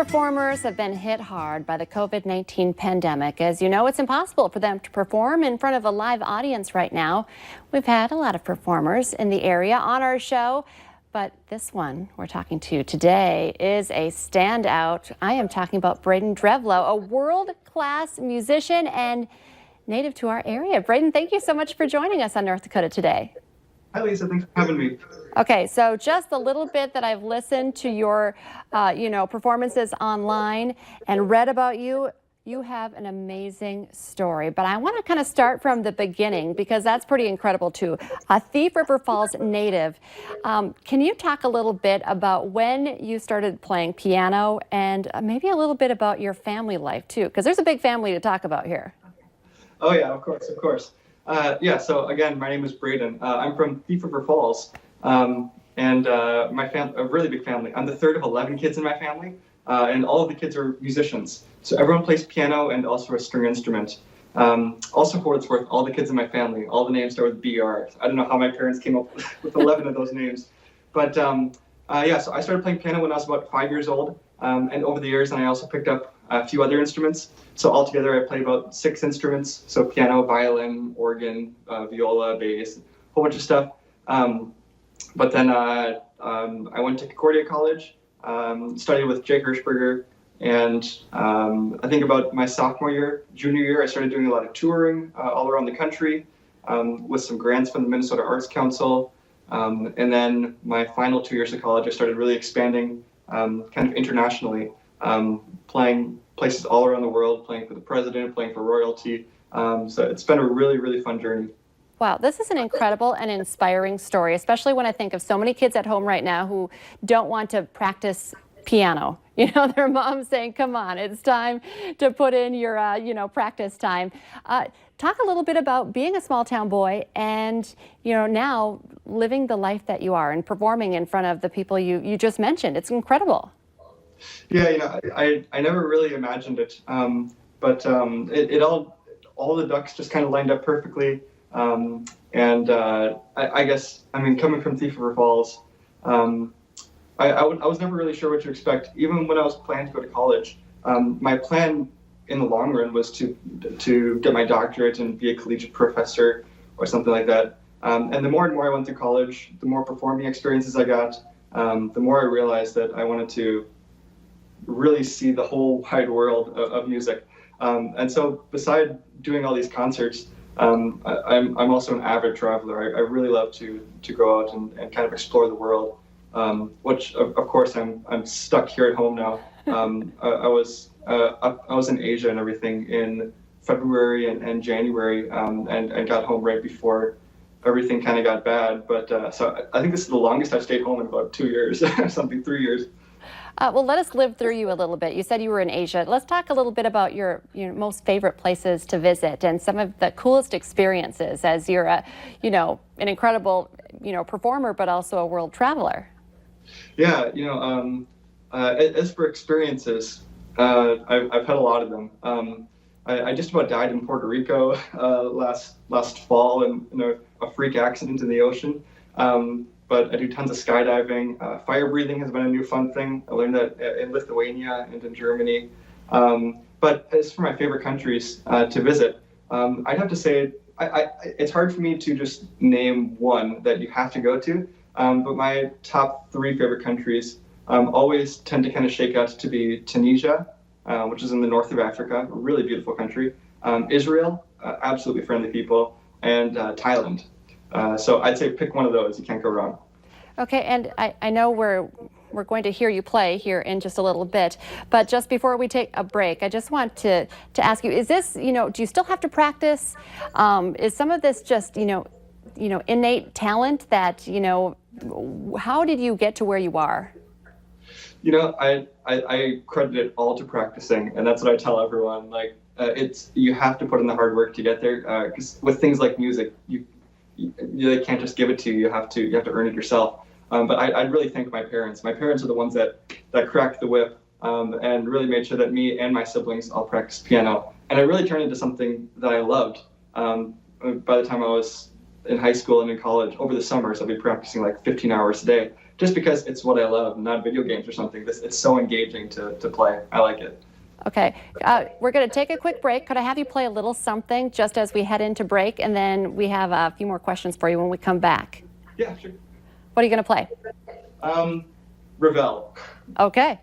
performers have been hit hard by the COVID-19 pandemic. As you know, it's impossible for them to perform in front of a live audience right now. We've had a lot of performers in the area on our show, but this one we're talking to today is a standout. I am talking about Braden Drevlo, a world-class musician and native to our area. Braden, thank you so much for joining us on North Dakota Today. Hi, Lisa. Thanks for having me. Okay, so just a little bit that I've listened to your, performances online and read about you. You have an amazing story, but I want to kind of start from the beginning because that's pretty incredible too. A Thief River Falls native. Can you talk a little bit about when you started playing piano and maybe a little bit about your family life too? Because there's a big family to talk about here. Oh yeah, of course. So again, my name is Braden. I'm from Thief River Falls, and my family, a really big family. I'm the third of 11 kids in my family, and all of the kids are musicians. So everyone plays piano and also a string instrument. Also, for what it's worth, all the kids in my family, all the names start with BR. I don't know how my parents came up with 11 of those names, but so I started playing piano when I was about 5 years old, and over the years, I also picked up a few other instruments. So altogether, I play about 6 instruments. So piano, violin, organ, viola, bass, a whole bunch of stuff. But then I went to Concordia College, studied with Jake Hirschberger, and I think about my junior year, I started doing a lot of touring all around the country with some grants from the Minnesota Arts Council. And then my final 2 years of college, I started really expanding kind of internationally, playing places all around the world, playing for the president, playing for royalty. So it's been a really, really fun journey. Wow, this is an incredible and inspiring story, especially when I think of so many kids at home right now who don't want to practice piano. You know, their mom's saying, come on, it's time to put in your, practice time. Talk a little bit about being a small town boy and, now living the life that you are and performing in front of the people you just mentioned. It's incredible. Yeah, I never really imagined it, but it all the ducks just kind of lined up perfectly. I guess, coming from Thief River Falls, I was never really sure what to expect. Even when I was planning to go to college, my plan in the long run was to get my doctorate and be a collegiate professor or something like that. And the more and more I went through college, the more performing experiences I got, the more I realized that I wanted to really see the whole wide world of music. And so beside doing all these concerts, I'm also an avid traveler. I really love to go out and kind of explore the world, which of course I'm stuck here at home now. I was in Asia and everything in February and January, and got home right before everything kind of got bad. But so I think this is the longest I've stayed home in about 2 years, 3 years. Well, let us live through you a little bit. You said you were in Asia. Let's talk a little bit about your most favorite places to visit and some of the coolest experiences as you're an incredible, performer, but also a world traveler. Yeah, as for experiences, I've had a lot of them. I just about died in Puerto Rico last fall in a freak accident in the ocean. But I do tons of skydiving. Fire breathing has been a new fun thing. I learned that in Lithuania and in Germany. But as for my favorite countries to visit, I'd have to say it's hard for me to just name one that you have to go to. But my top 3 favorite countries always tend to kind of shake out to be Tunisia, which is in the north of Africa, a really beautiful country. Israel, absolutely friendly people, and Thailand. So I'd say pick one of those. You can't go wrong. Okay, and I know we're going to hear you play here in just a little bit, but just before we take a break, I just want to ask you: is this, do you still have to practice? Is some of this just, innate talent that, how did you get to where you are? I credit it all to practicing, and that's what I tell everyone. Like, you have to put in the hard work to get there. Because with things like music, they can't just give it to you. You have to earn it yourself. But I really thank my parents. My parents are the ones that cracked the whip and really made sure that me and my siblings all practiced piano. And it really turned into something that I loved. By the time I was in high school and in college, over the summers, I'll be practicing like 15 hours a day, just because it's what I love, not video games or something. It's so engaging to play. I like it. Okay, we're going to take a quick break. Could I have you play a little something just as we head into break, and then we have a few more questions for you when we come back. Yeah, sure. What are you going to play? Ravel. Okay.